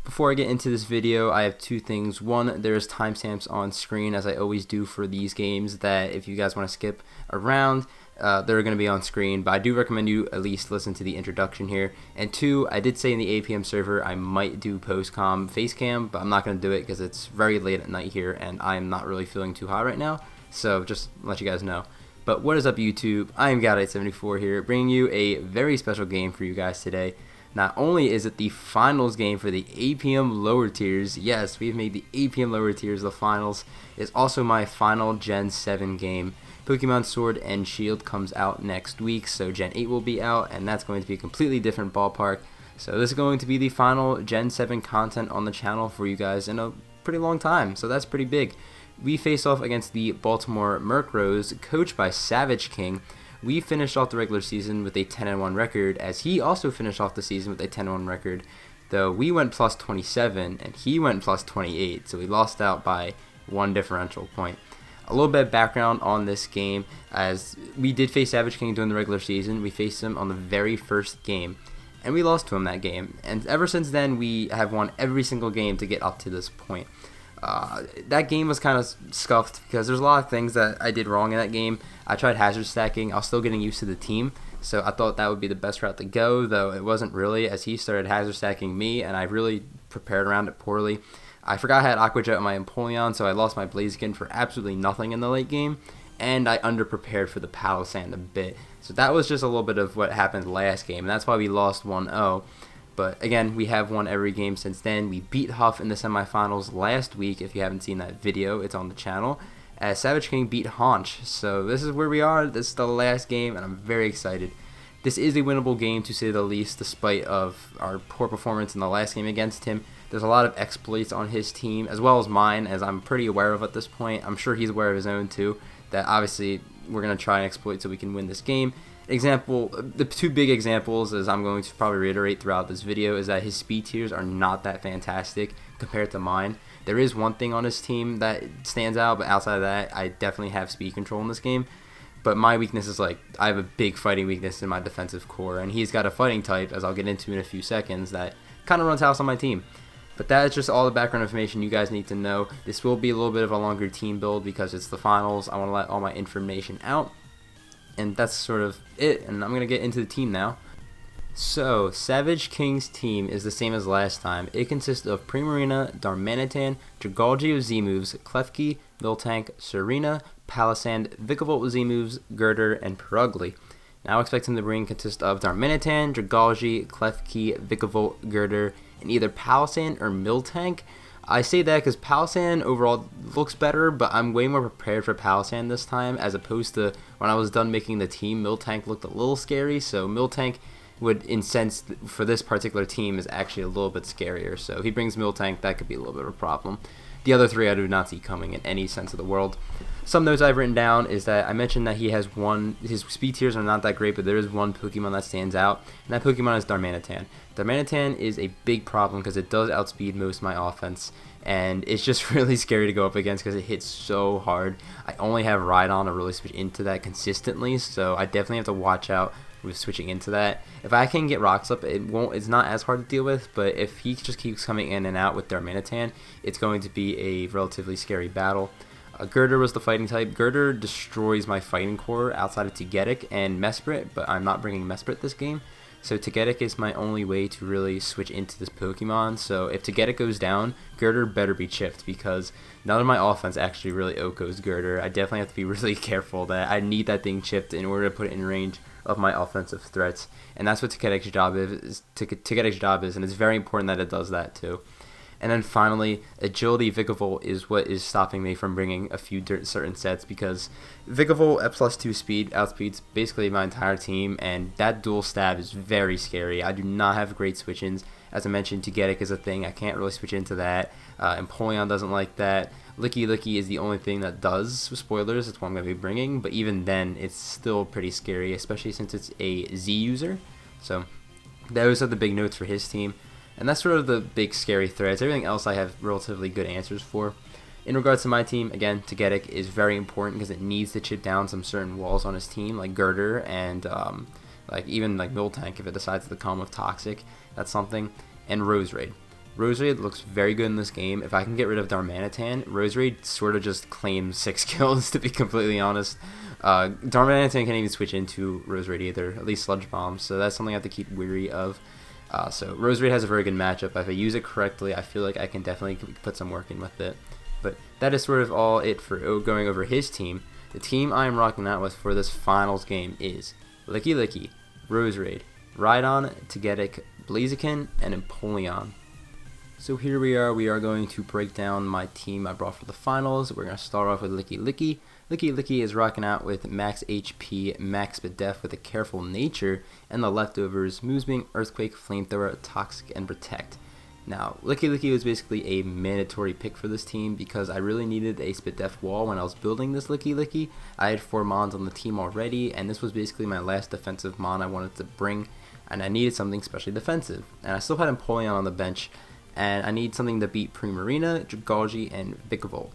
Before I get into this video, I have two things. One, there's timestamps on screen, as I always do for these games, that if you guys want to skip around, they're going to be on screen, but I do recommend you at least listen to the introduction here. And two, I did say in the APM server I might do post-com face cam, but I'm not going to do it because it's very late at night here and I'm not really feeling too hot right now, so just let you guys know. But what is up, YouTube? I am Godite74 here, bringing you a very special game for you guys today. Not only is it the finals game for the APM lower tiers, yes, we've made the APM lower tiers the finals, it's also my final Gen 7 game. Pokemon Sword and Shield comes out next week, so Gen 8 will be out, and that's going to be a completely different ballpark. So this is going to be the final Gen 7 content on the channel for you guys in a pretty long time, so that's pretty big. We face off against the Baltimore Murkrows, coached by Savage King. We finished off the regular season with a 10-1 record, as he also finished off the season with a 10-1 record, though we went plus 27 and he went plus 28, so we lost out by one differential point. A little bit of background on this game, as we did face Savage King during the regular season. We faced him on the very first game, and we lost to him that game, and ever since then we have won every single game to get up to this point. That game was kind of scuffed because there's a lot of things that I did wrong in that game. I tried hazard stacking. I was still getting used to the team, so I thought that would be the best route to go, though it wasn't really, as he started hazard stacking me and I really prepared around it poorly. I forgot I had Aqua Jet on my Empoleon, so I lost my Blaziken for absolutely nothing in the late game, and I underprepared for the Palossand a bit. So that was just a little bit of what happened last game, and that's why we lost 1-0. But again, we have won every game since then. We beat Huff in the semifinals last week. If you haven't seen that video, it's on the channel. As Savage King beat Haunch. So this is where we are. This is the last game, and I'm very excited. This is a winnable game, to say the least, despite of our poor performance in the last game against him. There's a lot of exploits on his team, as well as mine, as I'm pretty aware of at this point. I'm sure he's aware of his own too, that obviously we're going to try and exploit so we can win this game. The two big examples, as I'm going to probably reiterate throughout this video, is that his speed tiers are not that fantastic compared to mine. There is one thing on his team that stands out, but outside of that, I definitely have speed control in this game. But my weakness is, like, I have a big fighting weakness in my defensive core, and he's got a fighting type, as I'll get into in a few seconds, that kind of runs house on my team. But that is just all the background information you guys need to know. This will be a little bit of a longer team build because it's the finals. I want to let all my information out. And that's sort of it, and I'm going to get into the team now. So, Savage King's team is the same as last time. It consists of Primarina, Darmanitan, Dragalge with Z-moves, Klefki, Miltank, Serena, Palossand, Vikavolt with Z-moves, Girder, and Purugly. Now expecting the ring consist of Darmanitan, Dragalge, Klefki, Vikavolt, Girder, and either Palossand or Miltank. I say that because Palossand overall looks better, but I'm way more prepared for Palossand this time, as opposed to when I was done making the team, Miltank looked a little scary, so Miltank would, in sense, for this particular team, is actually a little bit scarier. So if he brings Miltank, that could be a little bit of a problem. The other three I do not see coming in any sense of the world. Some notes I've written down is that I mentioned that he has his speed tiers are not that great, but there is one Pokemon that stands out, and that Pokemon is Darmanitan. Darmanitan is a big problem because it does outspeed most of my offense, and it's just really scary to go up against because it hits so hard. I only have Rhydon to really switch into that consistently, so I definitely have to watch out with switching into that. If I can get Rock Slip, it's not as hard to deal with, but if he just keeps coming in and out with Darmanitan, it's going to be a relatively scary battle. Girder was the fighting type. Girder destroys my fighting core outside of Togetic and Mesprit, but I'm not bringing Mesprit this game. So Togetic is my only way to really switch into this Pokemon. So if Togetic goes down, Girder better be chipped, because none of my offense actually really outgoes Girder. I definitely have to be really careful that I need that thing chipped in order to put it in range of my offensive threats. And that's what Togetic's job is, and it's very important that it does that too. And then finally, Agility Vikavolt is what is stopping me from bringing a few certain sets, because Vikavolt at +2 speed outspeeds basically my entire team, and that dual stab is very scary. I do not have great switch-ins. As I mentioned, Togetic is a thing. I can't really switch into that. Empoleon doesn't like that. Licky is the only thing that does. Spoilers, that's what I'm going to be bringing, but even then, it's still pretty scary, especially since it's a Z user. So those are the big notes for his team. And that's sort of the big scary threads. Everything else I have relatively good answers for. In regards to my team, again, Togetic is very important because it needs to chip down some certain walls on his team, like Girder and even Miltank if it decides to come with Toxic. That's something. And Roserade. Roserade looks very good in this game. If I can get rid of Darmanitan, Roserade sort of just claims 6 kills, to be completely honest. Darmanitan can't even switch into Roserade either, at least Sludge Bomb, so that's something I have to keep weary of. So Roserade has a very good matchup. If I use it correctly, I feel like I can definitely put some work in with it. But that is sort of all it for going over his team. The team I am rocking out with for this finals game is Licky, Roserade, Rhydon, Togetic, Blaziken, and Empoleon. So here we are going to break down my team I brought for the finals. We're going to start off with Licky. Licky is rocking out with max HP, max Def with a Careful Nature, and the leftovers, moves being Earthquake, Flamethrower, Toxic, and Protect. Now, Licky was basically a mandatory pick for this team because I really needed a Def wall when I was building this Licky. I had 4 Mons on the team already, and this was basically my last defensive Mon I wanted to bring, and I needed something especially defensive. And I still had Empoleon on the bench, and I need something to beat Primarina, Dragalge, and Vikavolt.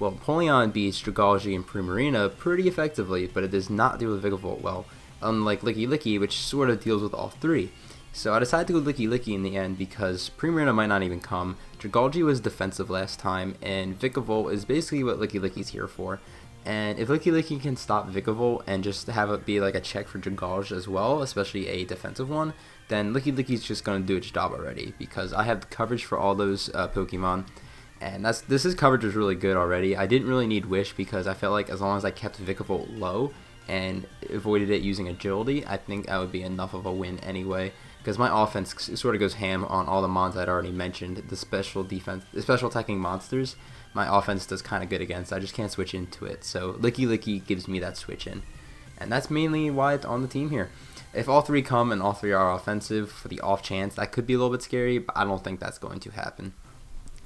Well, Empoleon beats Dragalge and Primarina pretty effectively, but it does not deal with Vikavolt well, unlike Licky, which sort of deals with all 3. So I decided to go Licky in the end because Primarina might not even come, Dragalge was defensive last time, and Vikavolt is basically what Licky's here for. And if Licky can stop Vikavolt and just have it be like a check for Dragalge as well, especially a defensive one, then Licky's just going to do its job already, because I have the coverage for all those Pokemon, and this coverage is really good already. I didn't really need Wish because I felt like as long as I kept Vikavolt low and avoided it using Agility, I think that would be enough of a win anyway, because my offense sort of goes ham on all the mons I'd already mentioned. The special attacking monsters, my offense does kind of good against. I just can't switch into it, so Licky gives me that switch in, and that's mainly why it's on the team here. If all 3 come and all 3 are offensive, for the off chance, that could be a little bit scary, but I don't think that's going to happen.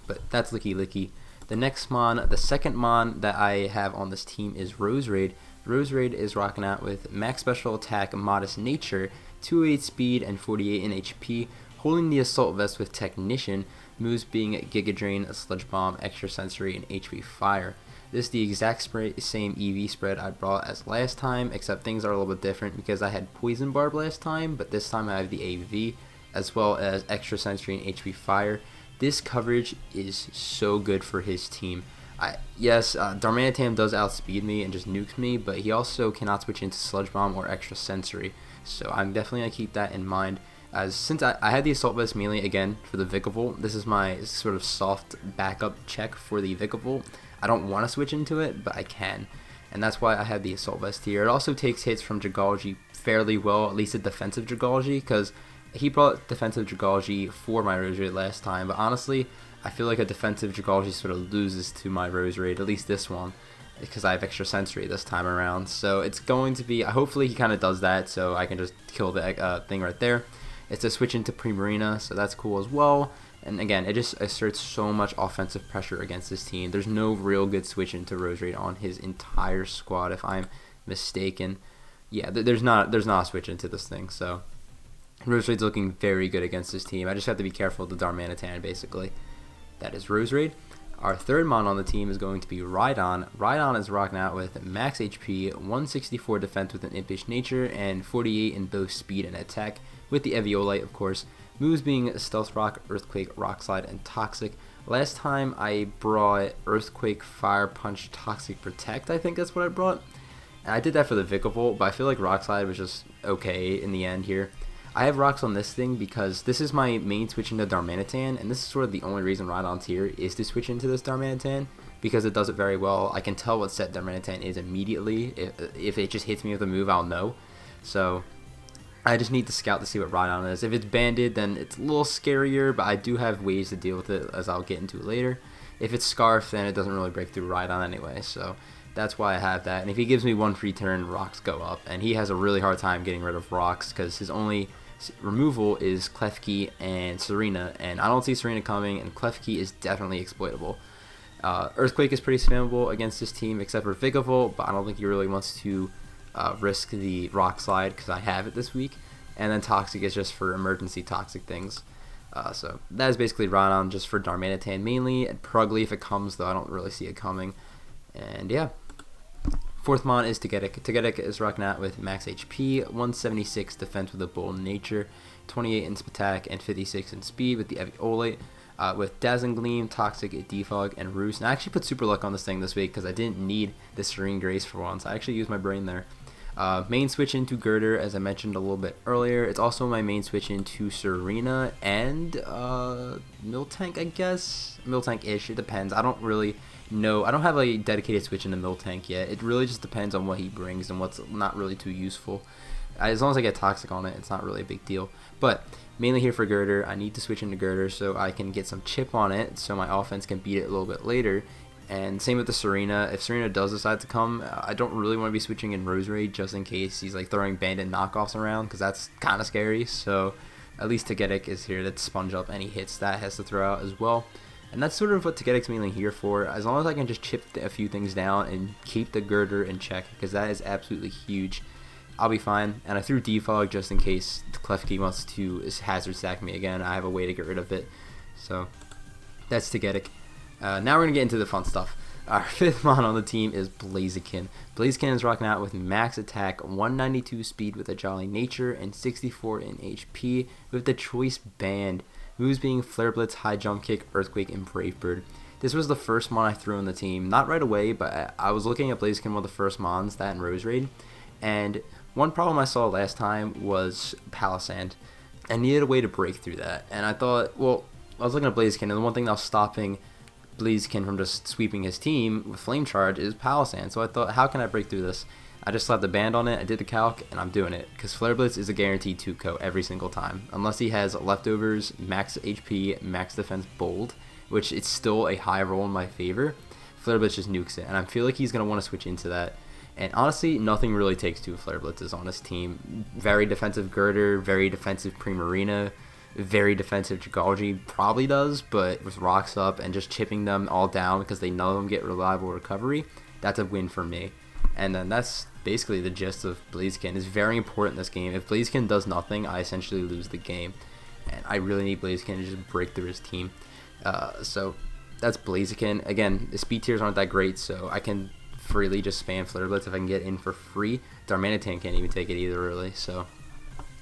But that's Licky. The next Mon, the second Mon that I have on this team is Roserade. Roserade is rocking out with max special attack, modest nature, 208 speed, and 48 in HP, holding the assault vest with Technician, moves being Giga Drain, Sludge Bomb, Extra Sensory, and HP Fire. This is the exact same EV spread I brought as last time, except things are a little bit different because I had Poison Barb last time, but this time I have the AV, as well as Extra Sensory and HP Fire. This coverage is so good for his team. Darmanitan does outspeed me and just nukes me, but he also cannot switch into Sludge Bomb or Extra Sensory, so I'm definitely going to keep that in mind. Since I had the Assault Vest mainly, again, for the Vikavolt, this is my sort of soft backup check for the Vikavolt. I don't want to switch into it, but I can, and that's why I have the Assault Vest here. It also takes hits from Dragalge fairly well, at least a defensive Dragalge, because he brought defensive Dragalge for my Roserade last time, but honestly, I feel like a defensive Dragalge sort of loses to my Roserade, at least this one, because I have Extra Sensory this time around. So it's going to be, hopefully he kind of does that, so I can just kill the thing right there. It's a switch into Primarina, so that's cool as well. And again, it just asserts so much offensive pressure against this team. There's no real good switch into Roserade on his entire squad, if I'm mistaken. Yeah, there's not a switch into this thing, so Roserade's looking very good against this team. I just have to be careful with the Darmanitan, basically. That is Roserade. Our third Mon on the team is going to be Rhydon. Rhydon is rocking out with max HP, 164 defense with an Impish Nature, and 48 in both speed and attack, with the Eviolite, of course. Moves being Stealth Rock, Earthquake, Rock Slide, and Toxic. Last time I brought Earthquake, Fire Punch, Toxic, Protect, I think that's what I brought. And I did that for the Vikavolt, but I feel like Rock Slide was just okay in the end here. I have rocks on this thing because this is my main switch into Darmanitan, and this is sort of the only reason Rhydon's here is to switch into this Darmanitan, because it does it very well. I can tell what set Darmanitan is immediately. If it just hits me with a move, I'll know. So I just need to scout to see what Rhydon is. If it's banded, then it's a little scarier, but I do have ways to deal with it, as I'll get into later. If it's Scarf, then it doesn't really break through Rhydon anyway, so that's why I have that. And if he gives me one free turn, rocks go up, and he has a really hard time getting rid of rocks because his only removal is Klefki and Serena, and I don't see Serena coming, and Klefki is definitely exploitable. Earthquake is pretty spammable against this team, except for Vikavolt, but I don't think he really wants to risk the Rock Slide because I have it this week. And then Toxic is just for emergency toxic things. So that is basically Rhydon just for Darmanitan mainly, and Purugly if it comes, though I don't really see it coming. And yeah. Fourth Mon is Togetic. Togetic is rocking out with max HP, 176 defense with a Bold Nature, 28 in attack, and 56 in speed with the Eviolite. With Dazzling Gleam, Toxic, Defog, and Roost. And I actually put Super Luck on this thing this week because I didn't need the Serene Grace for once. I actually used my brain there. Main switch into Girder, as I mentioned a little bit earlier. It's also my main switch into Serena and Miltank, I guess. Miltank-ish, it depends. I don't really know. I don't have a dedicated switch into Miltank yet. It really just depends on what he brings and what's not really too useful. As long as I get Toxic on it, it's not really a big deal. But mainly here for Girder, I need to switch into Girder so I can get some chip on it so my offense can beat it a little bit later. And same with the Serena. If Serena does decide to come, I don't really want to be switching in Roserade just in case he's like throwing bandit knockoffs around because that's kind of scary. So at least Togetic is here to sponge up any hits that has to throw out as well. And that's sort of what Togetic's mainly here for. As long as I can just chip a few things down and keep the Girder in check because that is absolutely huge, I'll be fine. And I threw Defog just in case the Klefki wants to hazard stack me again. I have a way to get rid of it. So that's Togetic. Now we're going to get into the fun stuff. Our fifth mon on the team is Blaziken. Blaziken is rocking out with max attack, 192 speed with a Jolly Nature, and 64 in HP with the Choice Band. Moves being Flare Blitz, High Jump Kick, Earthquake, and Brave Bird. This was the first mon I threw on the team. Not right away, but I was looking at Blaziken, one of the first mons, that in Roserade. And one problem I saw last time was Palisand. I needed a way to break through that. And I thought, well, I was looking at Blaziken, and the one thing that was stopping Blaziken from just sweeping his team with Flame Charge is Palisand. So I thought, how can I break through this? I just slapped the band on it, I did the calc, and I'm doing it. Because Flare Blitz is a guaranteed 2-co every single time. Unless he has leftovers, max HP, max defense, bold, which it's still a high roll in my favor. Flare Blitz just nukes it, and I feel like he's going to want to switch into that. And honestly, nothing really takes two Flare Blitzes on his team. Very defensive Girder, very defensive Primarina, very defensive Dragalge probably does, but with rocks up and just chipping them all down because they know them get reliable recovery, that's a win for me. And then that's basically the gist of Blaziken. It's very important in this game. If Blaziken does nothing, I essentially lose the game. And I really need Blaziken to just break through his team. So that's Blaziken. Again, the speed tiers aren't that great, so I can freely just spam Flare Blitz if I can get in for free. Darmanitan can't even take it either, really. So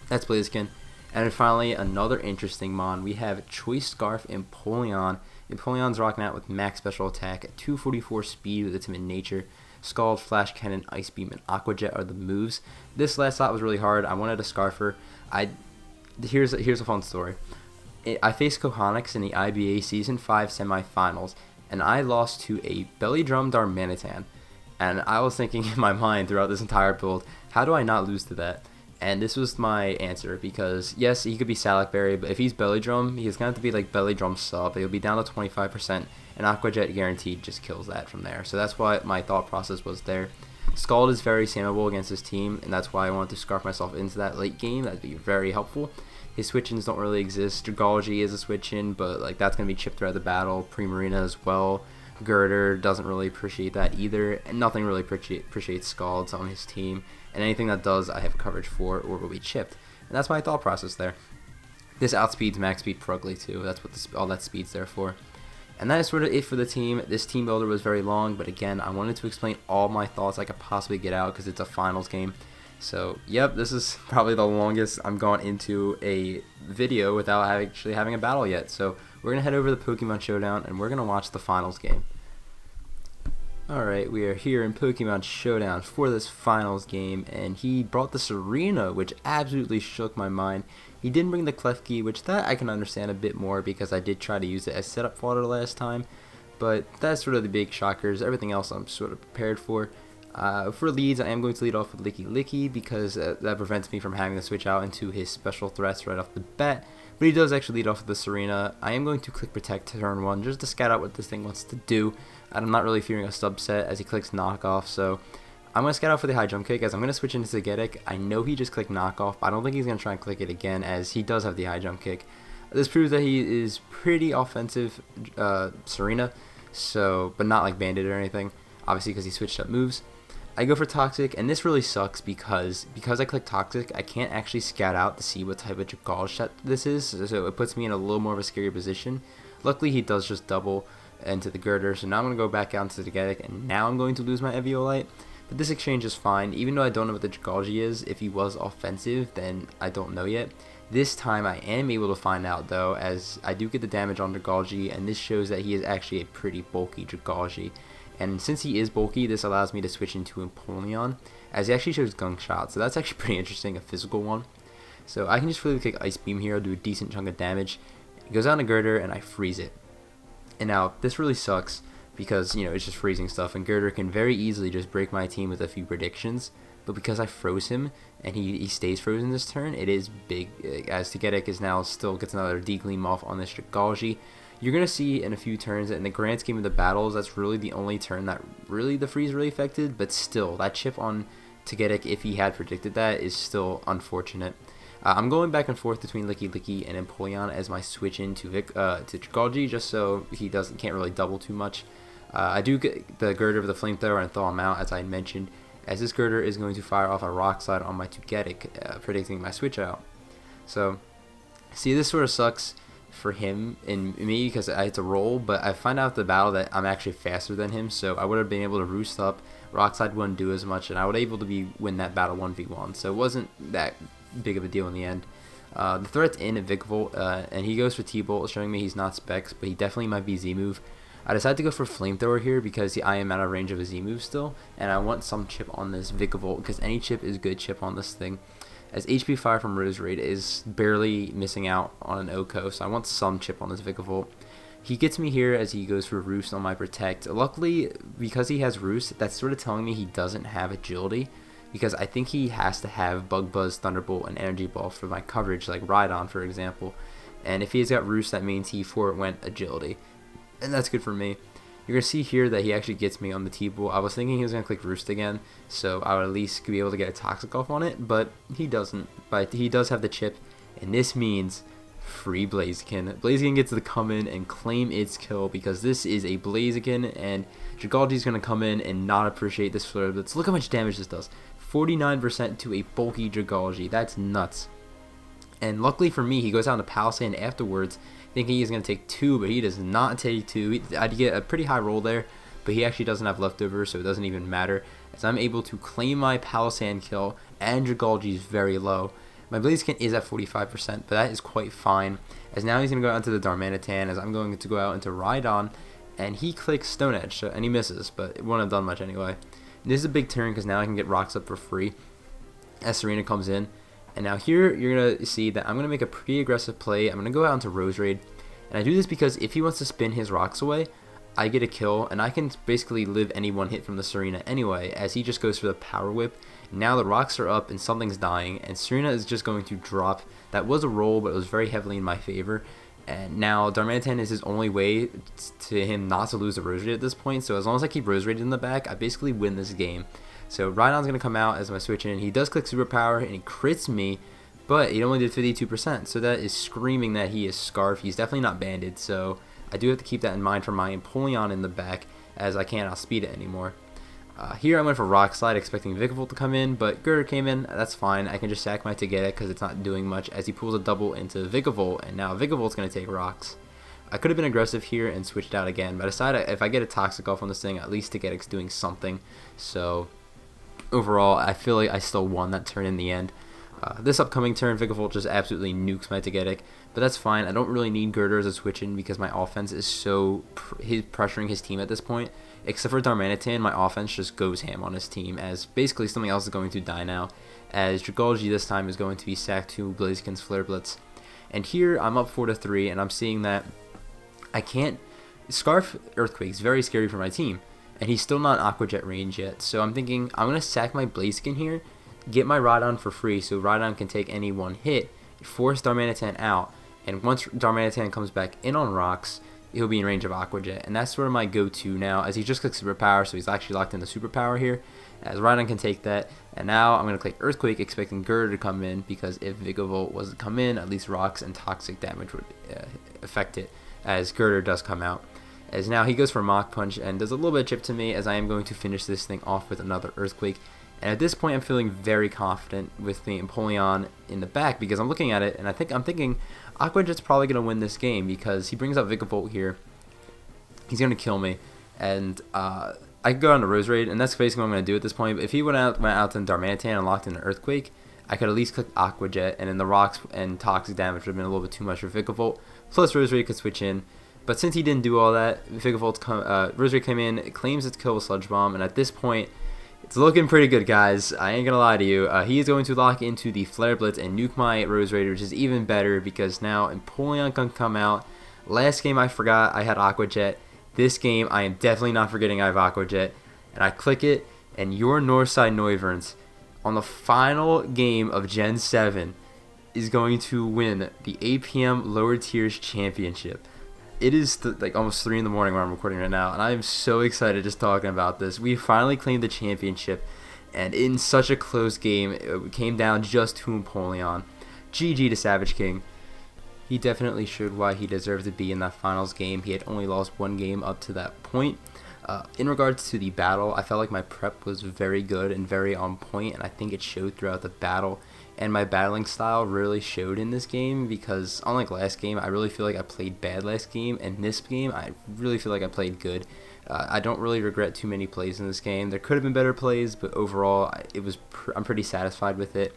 that's Blaziken. And then finally, another interesting mon. We have Choice Scarf Empoleon. Empoleon's rocking out with max special attack at 244 speed with a Timid Nature. Scald, Flash Cannon, Ice Beam, and Aqua Jet are the moves. This last slot was really hard. I wanted a Scarfer. Here's a fun story. I faced Kohanix in the IBA Season 5 semifinals, and I lost to a Belly Drum Darmanitan. And I was thinking in my mind throughout this entire build, how do I not lose to that? And this was my answer, because yes, he could be Salak Berry, but if he's Belly Drum, he's going to have to be like Belly Drum sub. He'll be down to 25%, and Aqua Jet guaranteed just kills that from there. So that's why my thought process was there. Scald is very spammable against his team, and that's why I wanted to scarf myself into that late game. That'd be very helpful. His switch-ins don't really exist. Dragalge is a switch-in, but like that's going to be chipped throughout the battle. Primarina as well. Girder doesn't really appreciate that either, and nothing really appreciates Scalds on his team. And anything that does, I have coverage for or will be chipped. And that's my thought process there. This outspeeds max speed Prugly too. That's what all that speed's there for. And that is sort of it for the team. This team builder was very long, but again, I wanted to explain all my thoughts I could possibly get out because it's a finals game. So, yep, this is probably the longest I'm gone into a video without actually having a battle yet. So, we're going to head over to the Pokemon Showdown, and we're going to watch the finals game. Alright, we are here in Pokemon Showdown for this finals game, and he brought the Serena, which absolutely shook my mind. He didn't bring the Klefki, which that I can understand a bit more because I did try to use it as setup fodder last time, but that's sort of the big shockers. Everything else I'm sort of prepared for. For leads, I am going to lead off with Licky Licky because that prevents me from having to switch out into his special threats right off the bat. But he does actually lead off with the Serena. I am going to click Protect turn 1 just to scout out what this thing wants to do. I'm not really fearing a subset as he clicks Knockoff, so I'm going to scout out for the High Jump Kick as I'm going to switch into Zagetic. I know he just clicked Knockoff, but I don't think he's going to try and click it again as he does have the High Jump Kick. This proves that he is pretty offensive Serena, so but not like Bandit or anything, obviously because he switched up moves. I go for Toxic, and this really sucks because I click Toxic, I can't actually scout out to see what type of Dragalge set this is, so it puts me in a little more of a scary position. Luckily, he does just double into the Girder, so now I'm going to go back out into the Zagetic, and now I'm going to lose my Eviolite. But this exchange is fine, even though I don't know what the Dragalge is. If he was offensive, then I don't know yet. This time I am able to find out though, as I do get the damage on Dragalge, and this shows that he is actually a pretty bulky Dragalge. And since he is bulky, this allows me to switch into Empoleon, as he actually shows Gunk Shot, so that's actually pretty interesting, a physical one. So I can just really kick Ice Beam here, do a decent chunk of damage. It goes on to Girder, and I freeze it. And now, this really sucks, because, you know, it's just freezing stuff, and Girder can very easily just break my team with a few predictions. But because I froze him, and he stays frozen this turn, it is big, as Togetic is now still gets another D-Gleam off on this Dragalge. You're going to see in a few turns that in the grand scheme of the battles, that's really the only turn that really the freeze really affected, but still, that chip on Togetic, if he had predicted that, is still unfortunate. I'm going back and forth between Licky Licky and Empoleon as my switch into Dragalge, just so he can't really double too much. I do get the Girder with the Flamethrower and thaw him out, as I mentioned, as this Girder is going to fire off a Rock Slide on my Togetic, predicting my switch out. So, see, this sort of sucks for him and me because I had to roll, but I find out the battle that I'm actually faster than him, so I would have been able to roost up. Rock Slide wouldn't do as much, and I would be able to win that battle 1v1, so it wasn't that big of a deal in the end. The threat's in at Vikavolt, and he goes for T-Bolt, showing me he's not Specs, but he definitely might be Z-Move. I decided to go for Flamethrower here because I am out of range of a Z-Move still, and I want some chip on this Vikavolt because any chip is good chip on this thing. As HP Fire from Roserade is barely missing out on an OHKO, so I want some chip on this Vikavolt. He gets me here as he goes for Roost on my Protect. Luckily, because he has Roost, that's sort of telling me he doesn't have Agility, because I think he has to have Bug Buzz, Thunderbolt, and Energy Ball for my coverage, like Rhydon, for example. And if he's got Roost, that means he forwent Agility. And that's good for me. You're going to see here that he actually gets me on the T-Ball. I was thinking he was going to click Roost again, so I would at least be able to get a Toxic off on it, but he doesn't. But he does have the chip, and this means free Blaziken. Blaziken gets to come in and claim its kill because this is a Blaziken, and Dragalge is going to come in and not appreciate this Flare Blitz. Look how much damage this does. 49% to a bulky Dragalge. That's nuts. And luckily for me, he goes out to Palisade afterwards, thinking he's going to take 2, but he does not take 2. I'd get a pretty high roll there, but he actually doesn't have leftovers, so it doesn't even matter, as I'm able to claim my Palisade kill, and Dragalge is very low. My Blaziken is at 45%, but that is quite fine, as now he's going to go out into the Darmanitan, as I'm going to go out into Rhydon, and he clicks Stone Edge, and he misses, but it wouldn't have done much anyway. And this is a big turn, because now I can get rocks up for free, as Serena comes in. And now here, you're going to see that I'm going to make a pretty aggressive play. I'm going to go out into Roserade. And I do this because if he wants to spin his rocks away, I get a kill. And I can basically live any one hit from the Serena anyway, as he just goes for the Power Whip. Now the rocks are up and something's dying. And Serena is just going to drop. That was a roll, but it was very heavily in my favor. And now Darmanitan is his only way to him not to lose the Roserade at this point. So as long as I keep Roserade in the back, I basically win this game. So Rhydon's going to come out as my switch in. He does click Superpower and he crits me, but he only did 52%. So that is screaming that he is Scarf. He's definitely not banded. So I do have to keep that in mind for my Empoleon in the back, as I can't outspeed it anymore. Here I went for Rock Slide expecting Vikavolt to come in, but Girder came in. That's fine. I can just sack my Togetic because it's not doing much, as he pulls a double into Vikavolt, and now Vikavolt's going to take rocks. I could have been aggressive here and switched out again, but I decided if I get a Toxic off on this thing, at least Togetic's doing something. So overall, I feel like I still won that turn in the end. This upcoming turn, Vikavolt just absolutely nukes my Togetic, but that's fine. I don't really need Girder as a switch-in because my offense is so pressuring his team at this point. Except for Darmanitan, my offense just goes ham on his team, as basically something else is going to die now, as Dragalge this time is going to be sacked to Blaziken's Flare Blitz. And here, I'm up 4-3, and I'm seeing that I can't... Scarf Earthquake is very scary for my team, and he's still not Aqua Jet range yet, so I'm thinking I'm going to sack my Blaziken here, get my Rhydon for free so Rhydon can take any one hit, force Darmanitan out, and once Darmanitan comes back in on rocks, he'll be in range of Aqua Jet, and that's sort of my go-to now, as he just clicks Superpower, so he's actually locked in the Superpower here, as Rhydon can take that, and now I'm going to click Earthquake expecting Girder to come in, because if Vikavolt was to come in, at least rocks and toxic damage would affect it, as Girder does come out. As now he goes for Mach Punch and does a little bit of chip to me, as I am going to finish this thing off with another Earthquake. And at this point, I'm feeling very confident with the Empoleon in the back, because I'm looking at it and I'm thinking Aqua Jet's probably going to win this game, because he brings up Vikavolt here. He's going to kill me, and I could go on to Roserade, and that's basically what I'm going to do at this point. But if he went out to Darmanitan and locked in an Earthquake, I could at least click Aqua Jet, and then the rocks and toxic damage would have been a little bit too much for Vikavolt. Plus Roserade could switch in. But since he didn't do all that, Roserade came in, it claims its kill with Sludge Bomb, and at this point, it's looking pretty good, guys. I ain't gonna lie to you. He is going to lock into the Flare Blitz and nuke my Roserade, which is even better because now Empoleon can come out. Last game I forgot I had Aqua Jet. This game I am definitely not forgetting I have Aqua Jet. And I click it, and your Northside Noiverns on the final game of Gen 7 is going to win the APM Lower Tiers Championship. It is like almost 3 in the morning when I'm recording right now, and I am so excited just talking about this. We finally claimed the championship, and in such a close game, it came down just to Empoleon. GG to Savage King. He definitely showed why he deserved to be in that finals game. He had only lost 1 game up to that point. In regards to the battle, I felt like my prep was very good and very on point, and I think it showed throughout the battle. And my battling style really showed in this game because, unlike last game, I really feel like I played bad last game, and this game, I really feel like I played good. I don't really regret too many plays in this game. There could have been better plays, but overall, I'm pretty satisfied with it.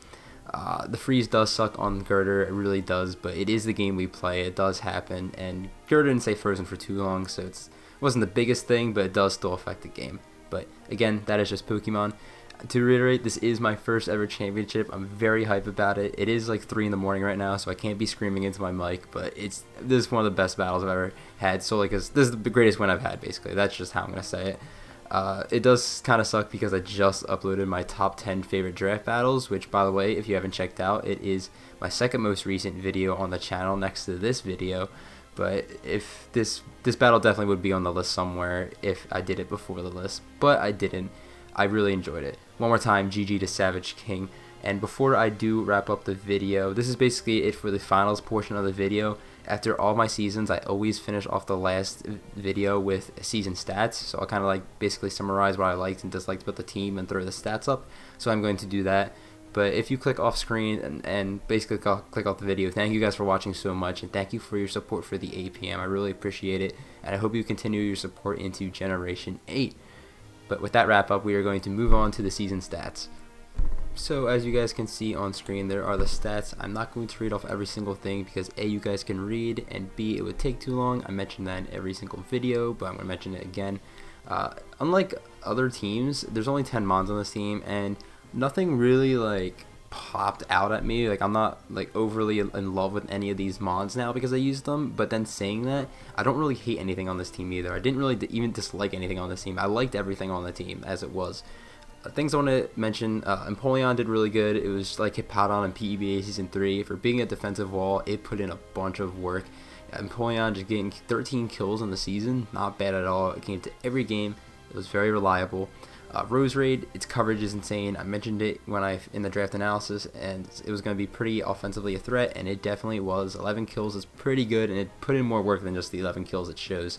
The freeze does suck on Girder, it really does, but it is the game we play. It does happen, and Girder didn't stay frozen for too long, so it wasn't the biggest thing, but it does still affect the game. But again, that is just Pokemon. To reiterate, this is my first ever championship. I'm very hype about it. It is like 3 in the morning right now, so I can't be screaming into my mic, but this is one of the best battles I've ever had solely because this is the greatest win I've had, basically. That's just how I'm going to say it. It does kind of suck because I just uploaded my top 10 favorite draft battles, which, by the way, if you haven't checked out, it is my second most recent video on the channel next to this video. But if this battle definitely would be on the list somewhere if I did it before the list, but I didn't. I really enjoyed it. One more time, GG to Savage King. And before I do wrap up the video, this is basically it for the finals portion of the video. After all my seasons, I always finish off the last video with season stats. So I'll kind of like basically summarize what I liked and disliked about the team and throw the stats up. So I'm going to do that. But if you click off screen and basically click off the video, thank you guys for watching so much, and thank you for your support for the APM. I really appreciate it, and I hope you continue your support into Generation 8. But with that wrap up, we are going to move on to the season stats. So as you guys can see on screen, there are the stats. I'm not going to read off every single thing because A, you guys can read, and B, it would take too long. I mentioned that in every single video, but I'm going to mention it again. Unlike other teams, there's only 10 mons on this team, and nothing really like popped out at me. Like, I'm not like overly in love with any of these mods now because I used them, but then saying that, I don't really hate anything on this team either. I didn't really even dislike anything on this team. I liked everything on the team as it was. Things I want to mention, Empoleon did really good. It was like Hippowdon in PEBA Season 3. For being a defensive wall, it put in a bunch of work. Empoleon just getting 13 kills in the season, not bad at all. It came to every game. It was very reliable. Roserade, its coverage is insane. I mentioned it in the draft analysis, and it was going to be pretty offensively a threat, and it definitely was. 11 kills is pretty good, and it put in more work than just the 11 kills it shows.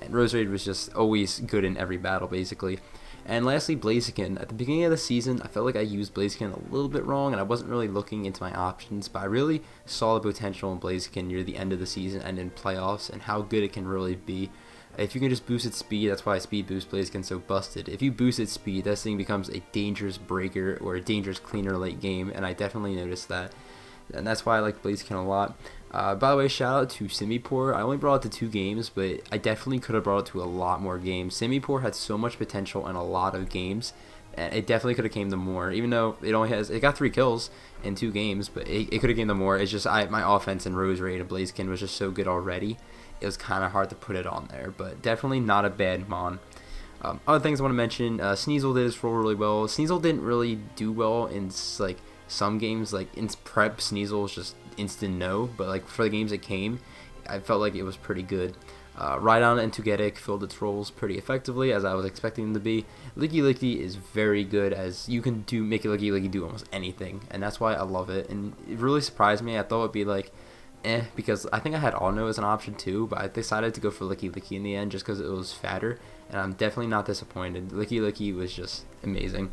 And Roserade was just always good in every battle, basically. And lastly, Blaziken. At the beginning of the season, I felt like I used Blaziken a little bit wrong, and I wasn't really looking into my options, but I really saw the potential in Blaziken near the end of the season and in playoffs, and how good it can really be. If you can just boost its speed, that's why speed boost Blaziken so busted. If you boost its speed, that thing becomes a dangerous breaker or a dangerous cleaner late game, and I definitely noticed that. And that's why I like Blaziken a lot. By the way, shout out to Simipour. I only brought it to 2 games, but I definitely could have brought it to a lot more games. Simipour had so much potential in a lot of games, and it definitely could have came to more. Even though it got 3 kills in 2 games, but it could have came to more. It's just my offense and Roserade and Blaziken was just so good already. It was kind of hard to put it on there, but definitely not a bad mon. Other things I want to mention, Sneasel did his role really well. Sneasel didn't really do well in like some games, like in prep, Sneasel was just instant no, but like for the games it came, I felt like it was pretty good. Rhydon and Togetic filled its roles pretty effectively, as I was expecting them to be. Licky is very good, as you can make Licky do almost anything, and that's why I love it. And it really surprised me. I thought it'd be like, because I think I had All-No as an option too, but I decided to go for Licky in the end just because it was fatter, and I'm definitely not disappointed. Licky was just amazing.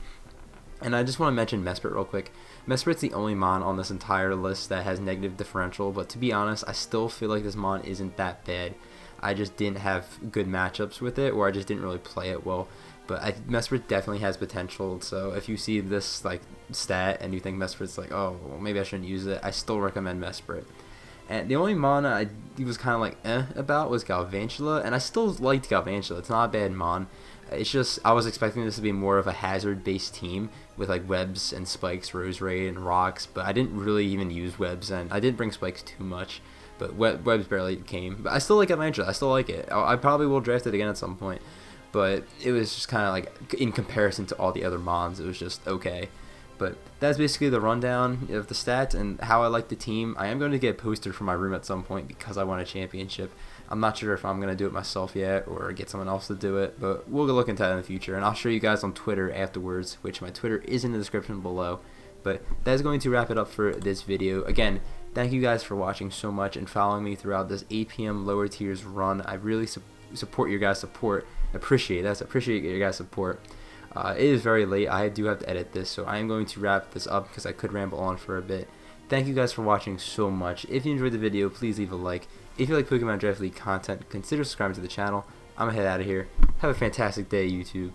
And I just want to mention Mesprit real quick. Mesprit's the only mon on this entire list that has negative differential, but to be honest, I still feel like this mon isn't that bad. I just didn't have good matchups with it, or I just didn't really play it well. But Mesprit definitely has potential. So if you see this like stat and you think Mesprit's like, oh, well, maybe I shouldn't use it, I still recommend Mesprit. And the only mana I was kind of like about was Galvantula, and I still liked Galvantula. It's not a bad mon. It's just I was expecting this to be more of a hazard-based team with like webs and spikes, rose raid, and rocks, but I didn't really even use webs, and I didn't bring spikes too much. But webs barely came. But I still like Galvantula. I still like it. I probably will draft it again at some point. But it was just kind of like in comparison to all the other mons, it was just okay. But that's basically the rundown of the stats and how I like the team. I am going to get a poster for my room at some point because I won a championship. I'm not sure if I'm going to do it myself yet or get someone else to do it, but we'll look into that in the future. And I'll show you guys on Twitter afterwards, which my Twitter is in the description below. But that's going to wrap it up for this video. Again, thank you guys for watching so much and following me throughout this APM lower tiers run. I really support your guys' support. Appreciate your guys' support. It is very late. I do have to edit this, so I am going to wrap this up because I could ramble on for a bit. Thank you guys for watching so much. If you enjoyed the video, please leave a like. If you like Pokemon Draft League content, consider subscribing to the channel. I'm going to head out of here. Have a fantastic day, YouTube.